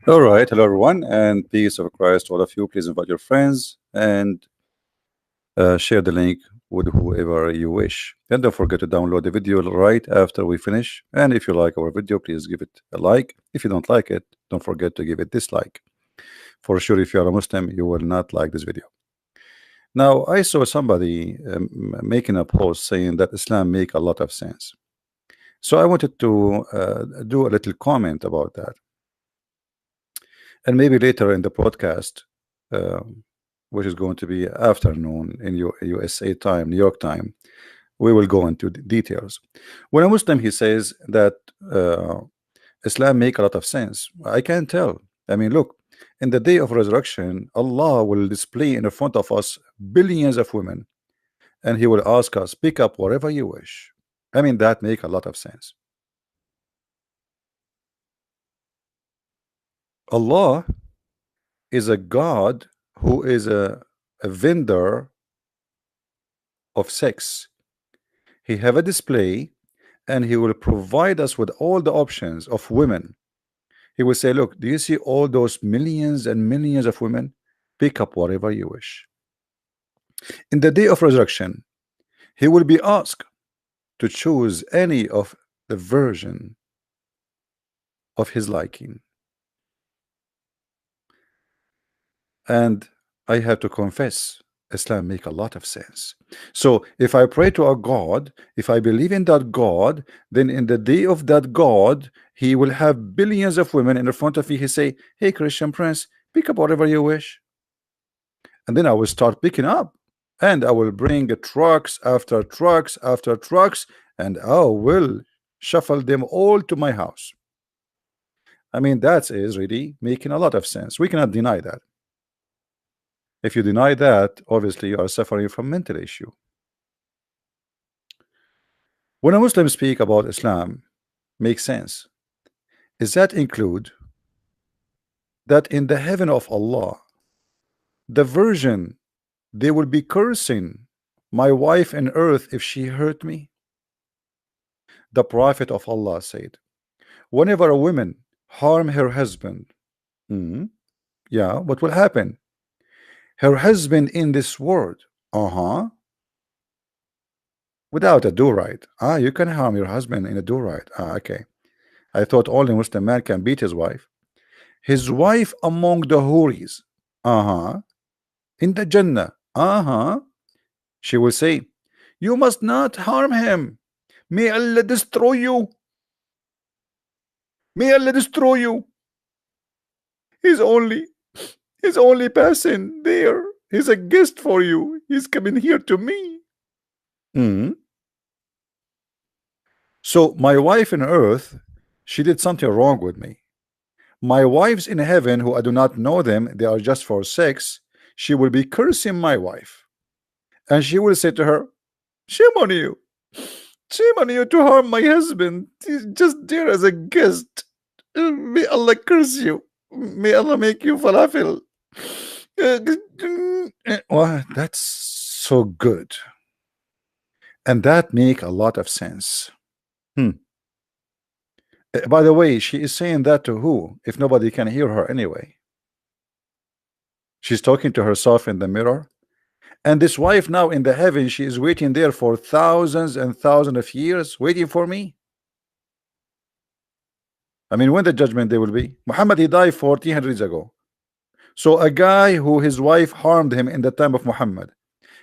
All right, hello everyone, and peace of Christ to all of you. Please invite your friends and share the link with whoever you wish. And don't forget to download the video right after we finish. And if you like our video, please give it a like. If you don't like it, don't forget to give it dislike. For sure, if you are a Muslim, you will not like this video. Now, I saw somebody making a post saying that Islam make a lot of sense. So I wanted to do a little comment about that. And maybe later in the podcast, which is going to be afternoon in USA time, New York time, we will go into the details. When a Muslim he says that Islam make a lot of sense, I can't tell. I mean, look, in the day of resurrection, Allah will display in front of us billions of women, and He will ask us, pick up whatever you wish. I mean, that make a lot of sense. Allah is a God who is a vendor of sex. He have a display and he will provide us with all the options of women. He will say, look, do you see all those millions and millions of women? Pick up whatever you wish. In the day of resurrection, he will be asked to choose any of the version of his liking. And I have to confess, Islam make a lot of sense. So if I pray to a God, if I believe in that God, then in the day of that God, he will have billions of women in front of me. He say, hey, Christian Prince, pick up whatever you wish. And then I will start picking up. And I will bring trucks after trucks after trucks, and I will shuffle them all to my house. I mean, that is really making a lot of sense. We cannot deny that. If you deny that, obviously you are suffering from mental issue. When a Muslim speak about Islam, makes sense. Does that include that in the heaven of Allah, the virgin, they will be cursing my wife in earth if she hurt me? The Prophet of Allah said, whenever a woman harm her husband, yeah, what will happen? Her husband in this world, without a do-right. You can harm your husband in a do-right. Okay. I thought only Muslim man can beat his wife. His wife among the houris, in the Jannah, she will say, you must not harm him. May Allah destroy you. May Allah destroy you. He's only passing there. He's a guest for you. He's coming here to me. So my wife on earth, she did something wrong with me. My wives in heaven, who I do not know them, they are just for sex, she will be cursing my wife. And she will say to her, shame on you. Shame on you to harm my husband. He's just there as a guest. May Allah curse you. May Allah make you falafel. Well, that's so good. And that make a lot of sense. By the way, she is saying that to who? If nobody can hear her anyway. She's talking to herself in the mirror. And this wife now in the heaven, she is waiting there for thousands and thousands of years, waiting for me. I mean, when the judgment day will be? Muhammad, he died 1400 years ago. So a guy who his wife harmed him in the time of Muhammad,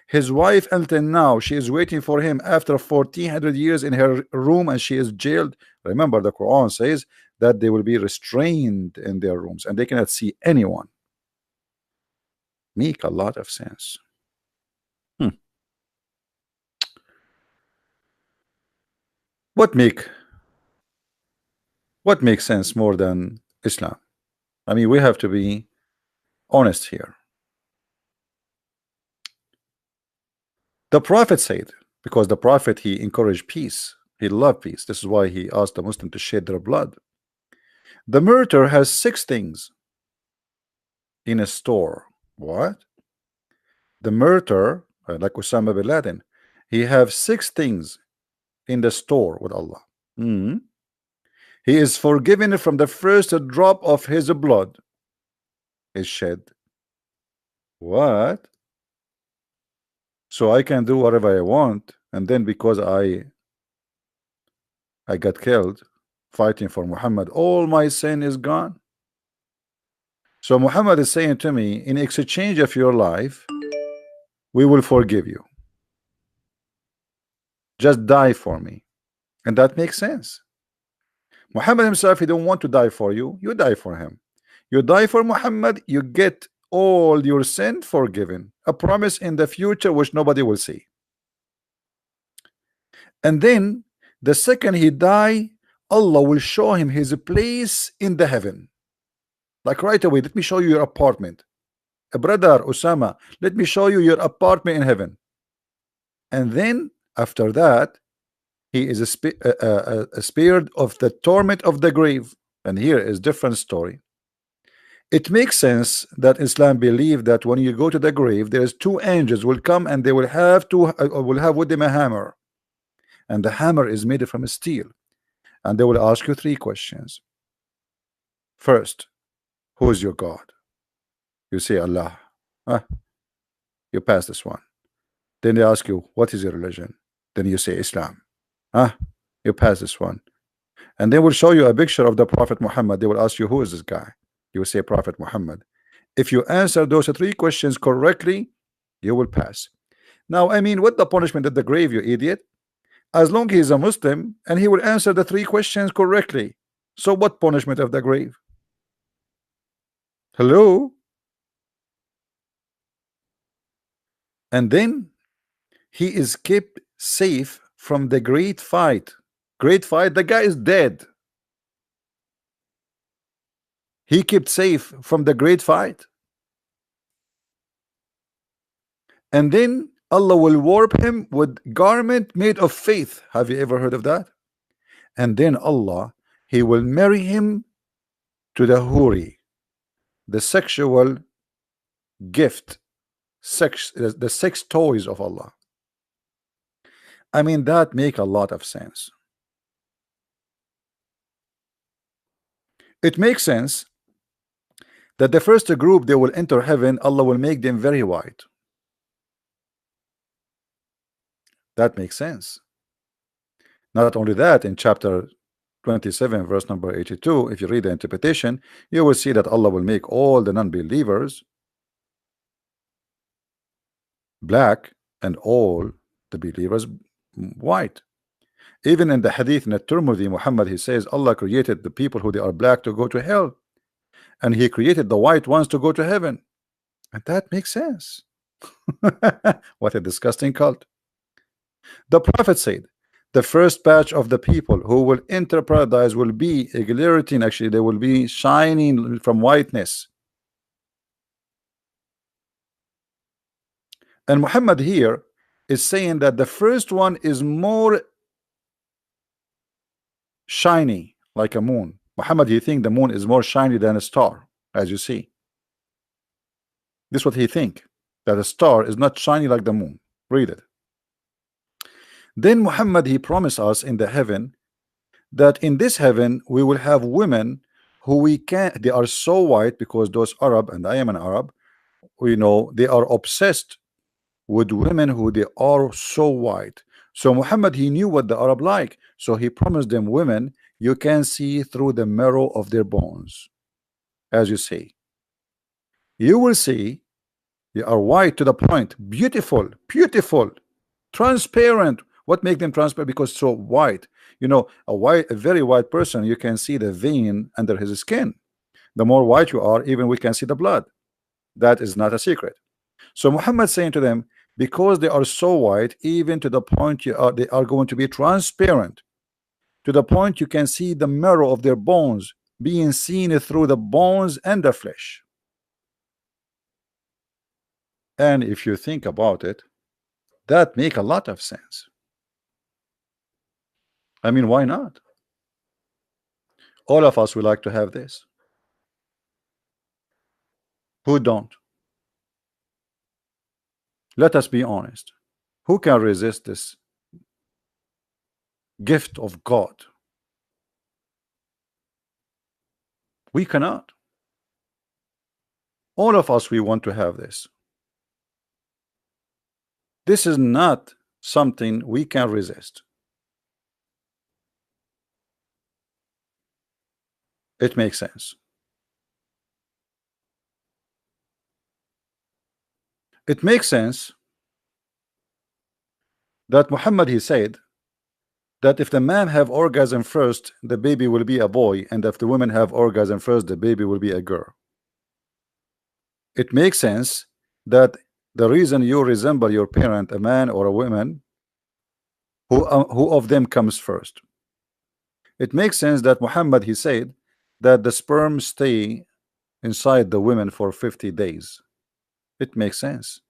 his wife until now, she is waiting for him after 1400 years in her room, and she is jailed. Remember, the Quran says that they will be restrained in their rooms and they cannot see anyone. Make a lot of sense. What makes sense more than Islam? I mean, we have to be honest here. The Prophet said, because the Prophet, he encouraged peace, he loved peace. This is why he asked the Muslim to shed their blood. The murderer has 6 things in a store. What? The murderer, like Osama bin Laden, he have 6 things in the store with Allah. He is forgiven from the first drop of his blood is shed. What? So I can do whatever I want, and then because I got killed fighting for Muhammad, all my sin is gone. So Muhammad is saying to me, in exchange of your life, we will forgive you. Just die for me. And that makes sense. Muhammad himself, he don't want to die for you. You die for him. You die for Muhammad, you get all your sin forgiven. A promise in the future which nobody will see. And then the second he die, Allah will show him his place in the heaven. Like right away, let me show you your apartment. Brother Osama, let me show you your apartment in heaven. And then after that, he is spared of the torment of the grave. And here is different story. It makes sense that Islam believe that when you go to the grave, there's two angels will come and they will have with them a hammer, and the hammer is made from steel, and they will ask you three questions. First, who is your God? You say Allah. You pass this one. Then they ask you, what is your religion? Then you say Islam. You pass this one. And they will show you a picture of the Prophet Muhammad. They will ask you, who is this guy? You will say Prophet Muhammad. If you answer those three questions correctly, you will pass. Now, I mean, what the punishment at the grave, you idiot? As long as he's a Muslim and he will answer the three questions correctly. So what punishment of the grave? Hello? And then he is kept safe from the great fight. Great fight, the guy is dead. He kept safe from the great fight. And then Allah will warp him with garment made of faith. Have you ever heard of that? And then Allah, he will marry him to the huri, the sexual gift, the sex toys of Allah. I mean, that make a lot of sense. It makes sense that the first group they will enter heaven, Allah will make them very white. That makes sense. Not only that, in chapter 27 verse number 82, if you read the interpretation, you will see that Allah will make all the non-believers black and all the believers white. Even in the hadith in At-Tirmidhi, Muhammad, he says Allah created the people who they are black to go to hell, and he created the white ones to go to heaven. And that makes sense. What a disgusting cult. The Prophet said the first batch of the people who will enter paradise will be a guillotine. Actually, they will be shining from whiteness. And Muhammad here is saying that the first one is more shiny, like a moon. Muhammad, he think the moon is more shiny than a star, as you see. This is what he think, that a star is not shiny like the moon. Read it. Then Muhammad, he promised us in the heaven that in this heaven we will have women who they are so white, because those Arab, and I am an Arab, we know they are obsessed with women who they are so white. So Muhammad, he knew what the Arab like, so he promised them women you can see through the marrow of their bones. As you see, you will see they are white to the point, beautiful, transparent. What make them transparent? Because so white. You know, a very white person, you can see the vein under his skin. The more white you are, even we can see the blood. That is not a secret. So Muhammad saying to them, because they are so white, even to the point they are going to be transparent, to the point you can see the marrow of their bones being seen through the bones and the flesh. And if you think about it, that make a lot of sense. I mean, why not? All of us would like to have this. Who don't? Let us be honest. Who can resist this gift of God? We cannot. All of us, we want to have this. This is not something we can resist. It makes sense. It makes sense that Muhammad, he said that if the man have orgasm first, the baby will be a boy, and if the woman have orgasm first, the baby will be a girl. It makes sense that the reason you resemble your parent, a man or a woman, who of them comes first. It makes sense that Muhammad, he said that the sperm stay inside the women for 50 days. It makes sense.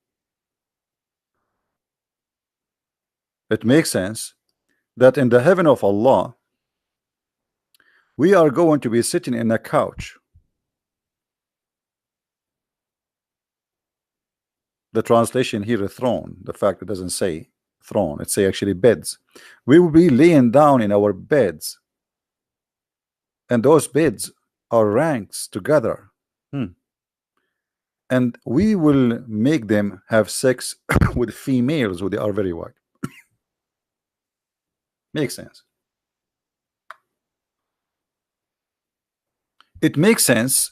It makes sense that in the heaven of Allah, we are going to be sitting in a couch. The translation here is throne. The fact it doesn't say throne, it say actually beds. We will be laying down in our beds, and those beds are ranks together. And we will make them have sex with females who they are very white. Makes sense. It makes sense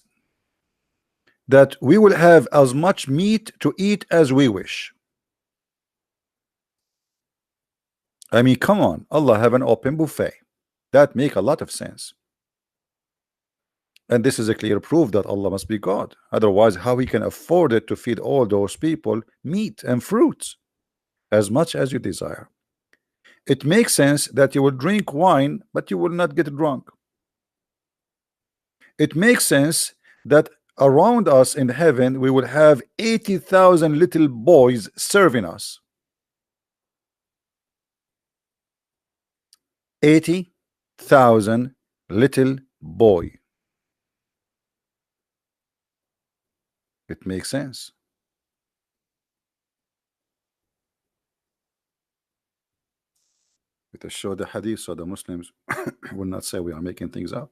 that we will have as much meat to eat as we wish. I mean, come on, Allah have an open buffet. That make a lot of sense. And this is a clear proof that Allah must be God. Otherwise, how he can afford it to feed all those people meat and fruits as much as you desire? It makes sense that you will drink wine, but you will not get drunk. It makes sense that around us in heaven we will have 80,000 little boys serving us. 80,000 little boy. It makes sense. It will show the hadith so the Muslims will not say we are making things up.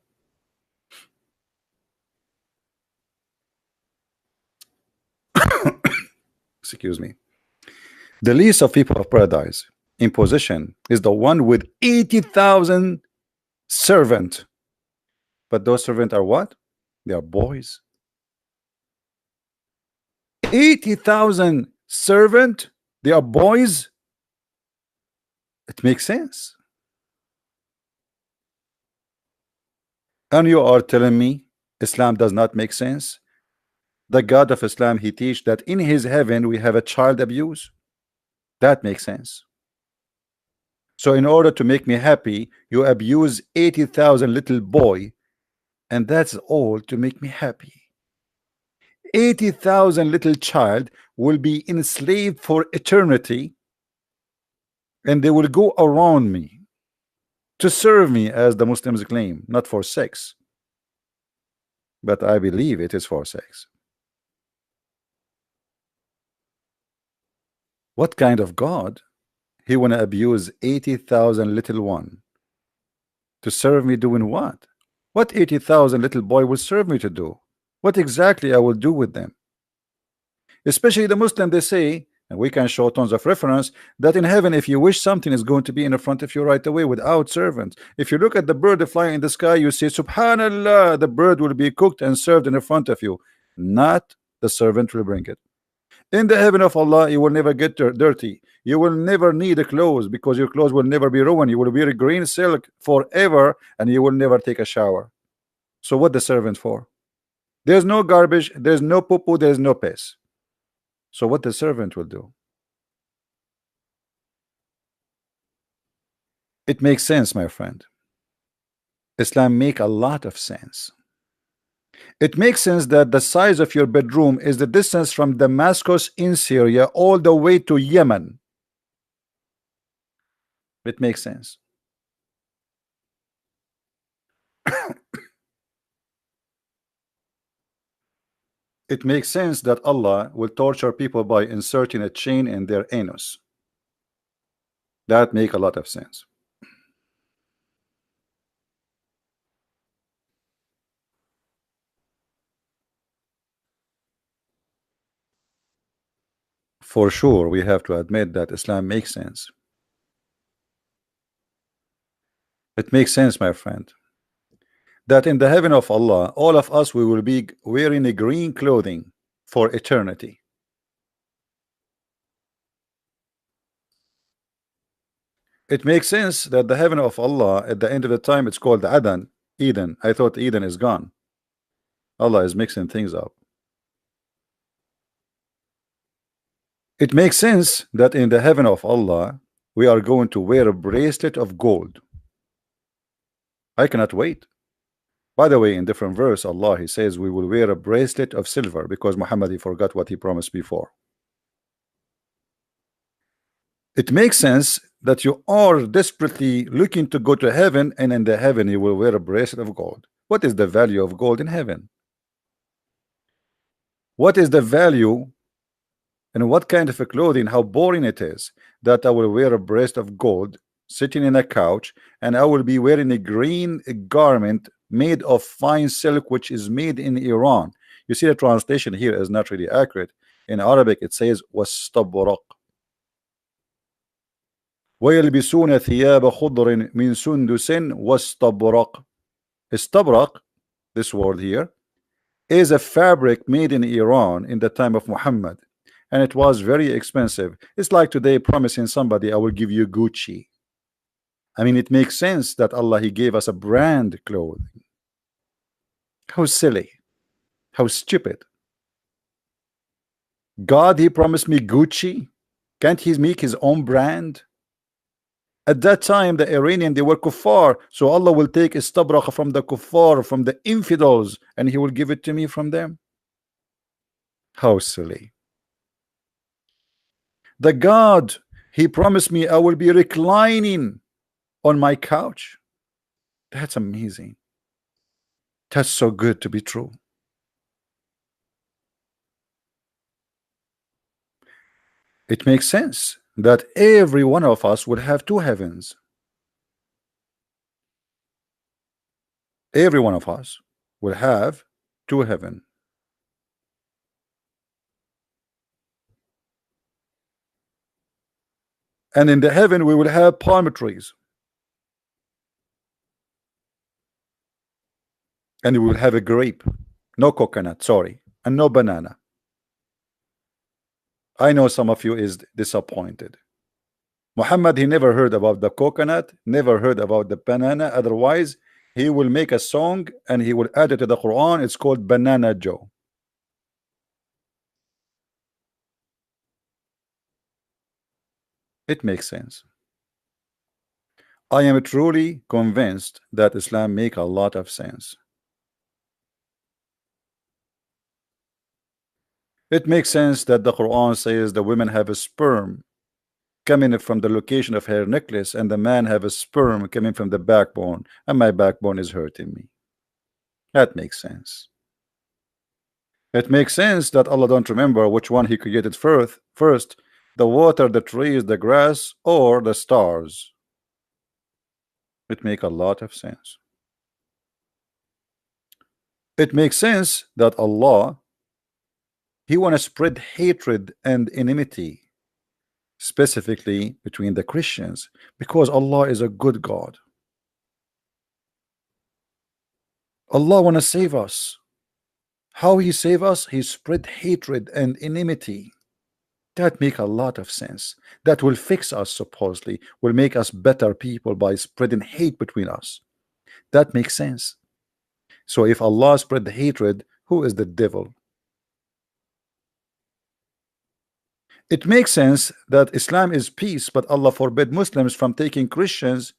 Excuse me. The least of people of paradise in position is the one with 80,000 servants. But those servants are what? They are boys. 80,000 servants, they are boys. It makes sense. And you are telling me Islam does not make sense? The God of Islam, he teach that in his heaven we have a child abuse. That makes sense. So in order to make me happy, you abuse 80,000 little boy, and that's all to make me happy. 80,000 little child will be enslaved for eternity, and they will go around me to serve me, as the Muslims claim, not for sex. But I believe it is for sex. What kind of God? He want to abuse 80,000 little one to serve me doing what? What 80,000 little boy will serve me to do? What exactly I will do with them? Especially the Muslim, they say, and we can show tons of reference, that in heaven if you wish something is going to be in front of you right away without servants. If you look at the bird flying in the sky, you see subhanallah, the bird will be cooked and served in front of you, not the servant will bring it. In the heaven of Allah, you will never get dirty. You will never need a clothes, because your clothes will never be ruined. You will wear a green silk forever, and you will never take a shower. So what the servant for? There's no garbage, there's no poo-poo, there's no piss. So what the servant will do? It makes sense, my friend. Islam make a lot of sense. It makes sense that the size of your bedroom is the distance from Damascus in Syria all the way to Yemen. It makes sense. It makes sense that Allah will torture people by inserting a chain in their anus. That make a lot of sense. For sure, we have to admit that Islam makes sense. It makes sense, my friend, that in the heaven of Allah, all of us, we will be wearing a green clothing for eternity. It makes sense that the heaven of Allah, at the end of the time, it's called Eden. I thought Eden is gone. Allah is mixing things up. It makes sense that in the heaven of Allah, we are going to wear a bracelet of gold. I cannot wait. By the way, in different verse, Allah, he says we will wear a bracelet of silver, because Muhammad, he forgot what he promised before. It makes sense that you are desperately looking to go to heaven, and in the heaven you will wear a bracelet of gold. What is the value of gold in heaven? What is the value and what kind of a clothing? How boring it is that I will wear a bracelet of gold sitting in a couch, and I will be wearing a green garment made of fine silk, which is made in Iran. You see, the translation here is not really accurate. In Arabic it says wastabraq. وَيَلْبِسُونَ ثِيَابَ خُضْرٍ مِنْ سُنْدُسٍ وَاسْتَبْرَقٍ. Istabraq, this word here, is a fabric made in Iran in the time of Muhammad, and it was very expensive. It's like today promising somebody, I will give you Gucci. I mean, it makes sense that Allah, he gave us a brand clothing. How silly, how stupid. God, he promised me Gucci. Can't he make his own brand? At that time, the Iranian, they were kuffar, so Allah will take istabraq from the kuffar, from the infidels, and he will give it to me from them. How silly. The God, he promised me I will be reclining on my couch. That's amazing. That's so good to be true. It makes sense that every one of us would have two heavens. Every one of us will have two heaven. And in the heaven we will have palm trees. And we will have a grape, no coconut, sorry, and no banana. I know some of you is disappointed. Muhammad, he never heard about the coconut, never heard about the banana. Otherwise, he will make a song and he will add it to the Quran. It's called Banana Joe. It makes sense. I am truly convinced that Islam makes a lot of sense. It makes sense that the Quran says the women have a sperm coming from the location of her necklace, and the man have a sperm coming from the backbone, and my backbone is hurting me. That makes sense. It makes sense that Allah don't remember which one he created first, the water, the trees, the grass, or the stars. It makes a lot of sense. It makes sense that Allah, he want to spread hatred and enmity, specifically between the Christians, because Allah is a good God. Allah want to save us. How he save us? He spread hatred and enmity. That make a lot of sense. That will fix us, supposedly, will make us better people by spreading hate between us. That makes sense. So if Allah spread the hatred, who is the devil? It makes sense that Islam is peace, but Allah forbid Muslims from taking Christians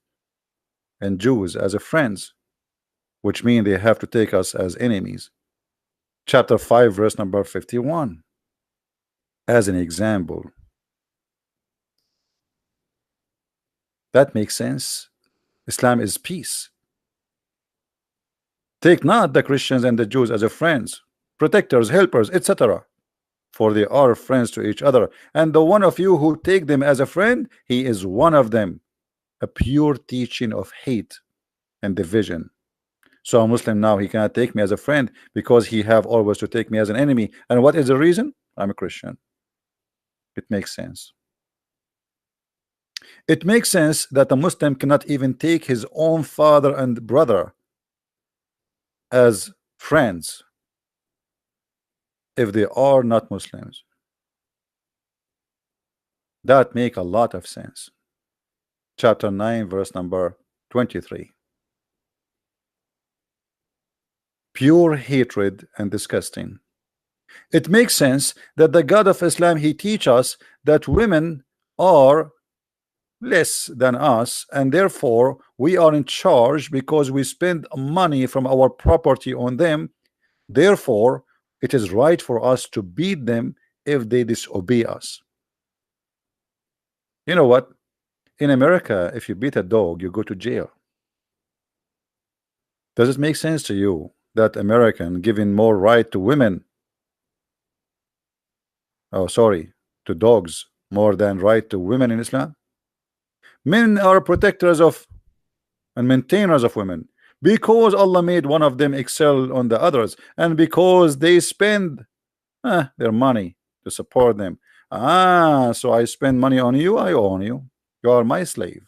and Jews as a friends, which means they have to take us as enemies. Chapter 5, verse number 51. As an example. That makes sense. Islam is peace. Take not the Christians and the Jews as a friends, protectors, helpers, etc., for they are friends to each other, and the one of you who take them as a friend, he is one of them. A pure teaching of hate and division. So a Muslim now, he cannot take me as a friend because he have always to take me as an enemy. And what is the reason? I'm a Christian. It makes sense. It makes sense that a Muslim cannot even take his own father and brother as friends if they are not Muslims. That make a lot of sense. Chapter 9 verse number 23. Pure hatred and disgusting. It makes sense that the God of Islam, he teach us that women are less than us, and therefore we are in charge because we spend money from our property on them. Therefore it is right for us to beat them if they disobey us. You know what? In America, if you beat a dog, you go to jail. Does it make sense to you that American giving more right to women, oh sorry, to dogs more than right to women in Islam? Men are protectors of and maintainers of women because Allah made one of them excel on the others, and because they spend their money to support them. So I spend money on you, I own you. You are my slave.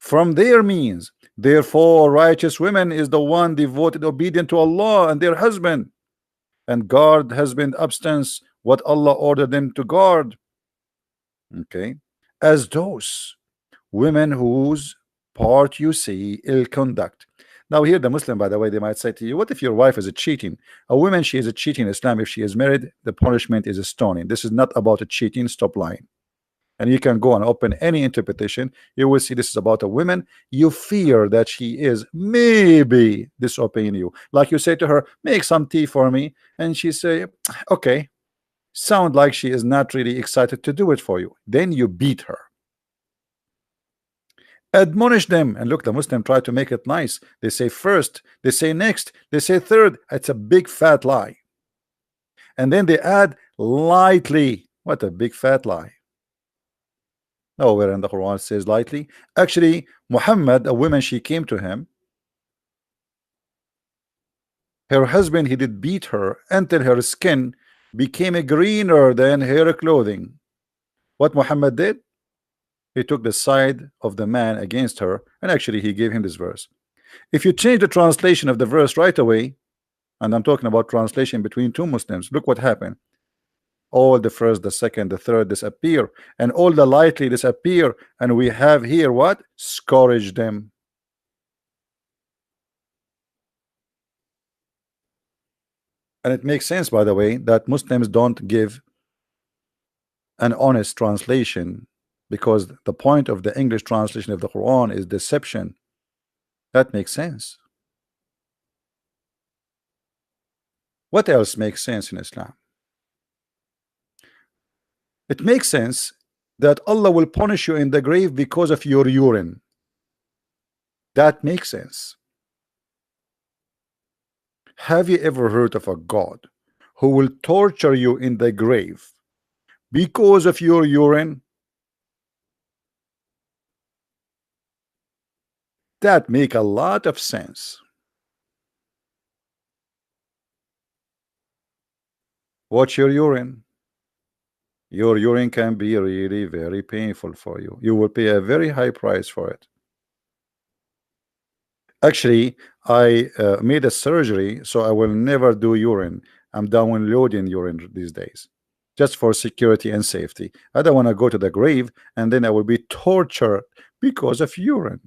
From their means, therefore righteous women is the one devoted obedient to Allah and their husband, and guard husband abstinence what Allah ordered them to guard. Okay, as those women whose part you see ill conduct. Now here the Muslim, by the way, they might say to you, what if your wife is a cheating? A woman, she is a cheating in Islam. If she is married, the punishment is a stoning. This is not about a cheating. Stop lying. And you can go and open any interpretation, you will see this is about a woman. You fear that she is maybe disobeying you, like you say to her, make some tea for me, and she say, okay, sound like she is not really excited to do it for you. Then you beat her, admonish them. And look, the Muslim try to make it nice. They say first, they say next, they say third. It's a big fat lie. And then they add lightly. What a big fat lie. Nowhere in the Quran says lightly. Actually, Muhammad, a woman, she came to him. Her husband, he did beat her until her skin became greener than her clothing. What Muhammad did? He took the side of the man against her, and actually he gave him this verse. If you change the translation of the verse right away, and I'm talking about translation between two Muslims, look what happened. All the first, the second, the third disappear, and all the lightly disappear, and we have here what? Scourge them. And it makes sense, by the way, that Muslims don't give an honest translation, because the point of the English translation of the Quran is deception. That makes sense. What else makes sense in Islam? It makes sense that Allah will punish you in the grave because of your urine. That makes sense. Have you ever heard of a God who will torture you in the grave because of your urine? That make a lot of sense. Watch your urine. Your urine can be really very painful for you. You will pay a very high price for it. Actually, I made a surgery, so I will never do urine. I'm downloading urine these days, just for security and safety. I don't want to go to the grave and then I will be tortured because of urine.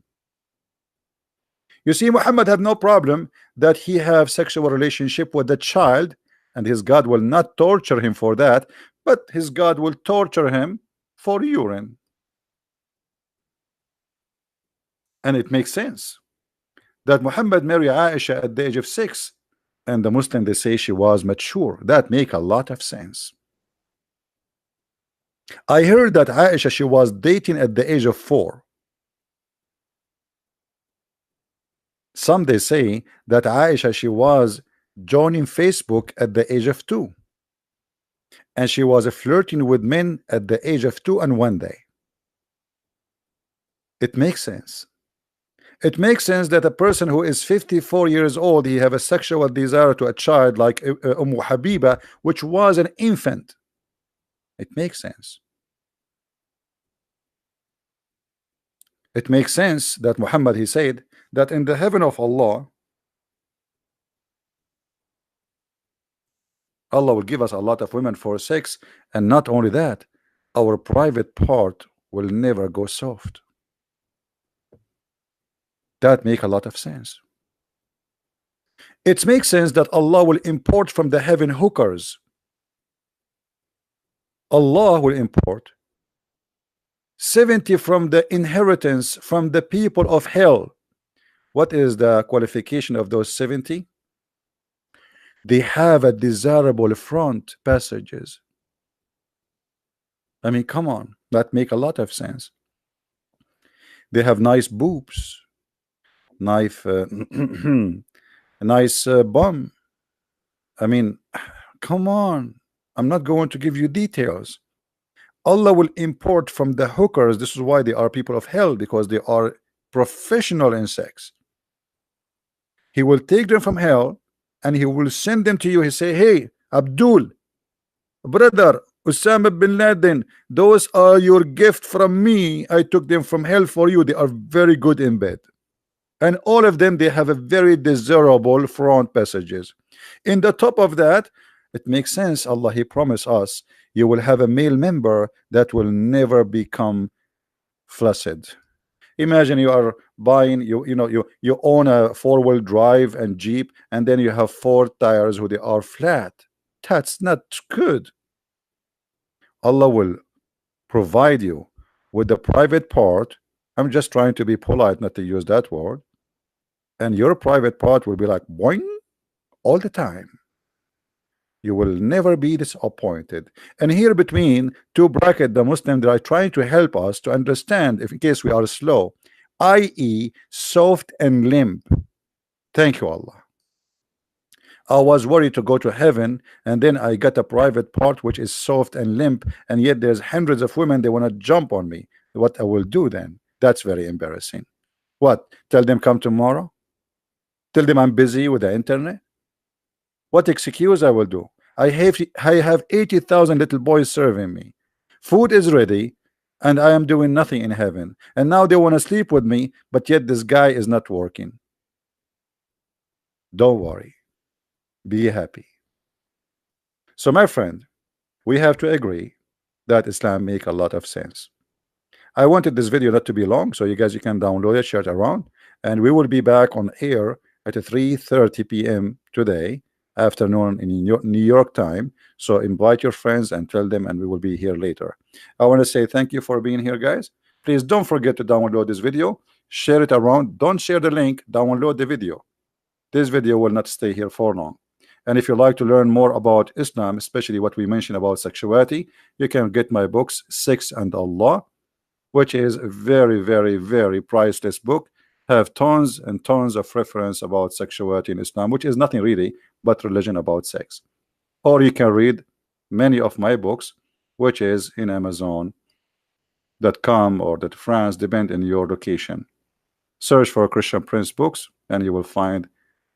You see, Muhammad had no problem that he have sexual relationship with the child, and his God will not torture him for that, but his God will torture him for urine. And it makes sense that Muhammad married Aisha at the age of 6, and the Muslim, they say she was mature. That make a lot of sense. I heard that Aisha, she was dating at the age of 4. Some they say that Aisha, she was joining Facebook at the age of 2, and she was flirting with men at the age of 2 and 1 day. It makes sense. It makes sense that a person who is 54 years old, he have a sexual desire to a child like Habiba, which was an infant. It makes sense. It makes sense that Muhammad, he said that in the heaven of Allah, Allah will give us a lot of women for sex, and not only that, our private part will never go soft. That make a lot of sense. It makes sense that Allah will import from the heaven hookers. Allah will import 70 from the inheritance from the people of hell. What is the qualification of those 70? They have a desirable front passages. I mean, come on, that make a lot of sense. They have nice boobs, nice nice bum. I mean, come on, I'm not going to give you details. Allah will import from the hookers. This is why they are people of hell, because they are professional in sex. He will take them from hell and he will send them to you. He say, hey, Abdul, brother, Osama bin Laden, those are your gift from me. I took them from hell for you. They are very good in bed. And all of them, they have a very desirable front passages. In the top of that, it makes sense. Allah, he promised us, you will have a male member that will never become flaccid. Imagine you are buying, you own a 4-wheel drive and Jeep, and then you have 4 tires who they are flat. That's not good. Allah will provide you with the private part. I'm just trying to be polite, not to use that word. And your private part will be like boing all the time. You will never be disappointed. And here between two brackets, the Muslims, they are trying to help us to understand, if in case we are slow, i.e. soft and limp. Thank you, Allah. I was worried to go to heaven, and then I got a private part which is soft and limp, and yet there's hundreds of women, they want to jump on me. What I will do then? That's very embarrassing. What? Tell them come tomorrow? Tell them I'm busy with the internet? What excuse I will do? I have 80,000 little boys serving me. Food is ready, and I am doing nothing in heaven. And now they want to sleep with me, but yet this guy is not working. Don't worry. Be happy. So my friend, we have to agree that Islam make a lot of sense. I wanted this video not to be long, so you guys, you can download it, share it around, and we will be back on air at 3:30 p.m. today afternoon in New York time. So invite your friends and tell them, and we will be here later. I want to say thank you for being here, guys. Please don't forget to download this video, share it around. Don't share the link, download the video. This video will not stay here for long. And if you like to learn more about Islam, especially what we mentioned about sexuality, you can get my books, Sex and Allah, which is a very, very, very priceless book. Have tons and tons of reference about sexuality in Islam, which is nothing really but religion about sex. Or you can read many of my books, which is in Amazon.com or that France, depend on your location. Search for Christian Prince books and you will find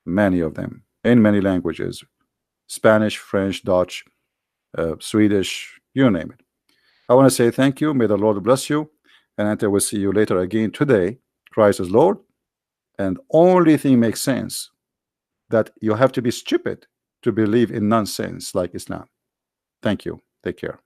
many of them in many languages: Spanish, French, Dutch, Swedish, you name it. I want to say thank you. May the Lord bless you, and until we see you later again today, Christ is Lord. And only thing makes sense, that you have to be stupid to believe in nonsense like Islam. Thank you. Take care.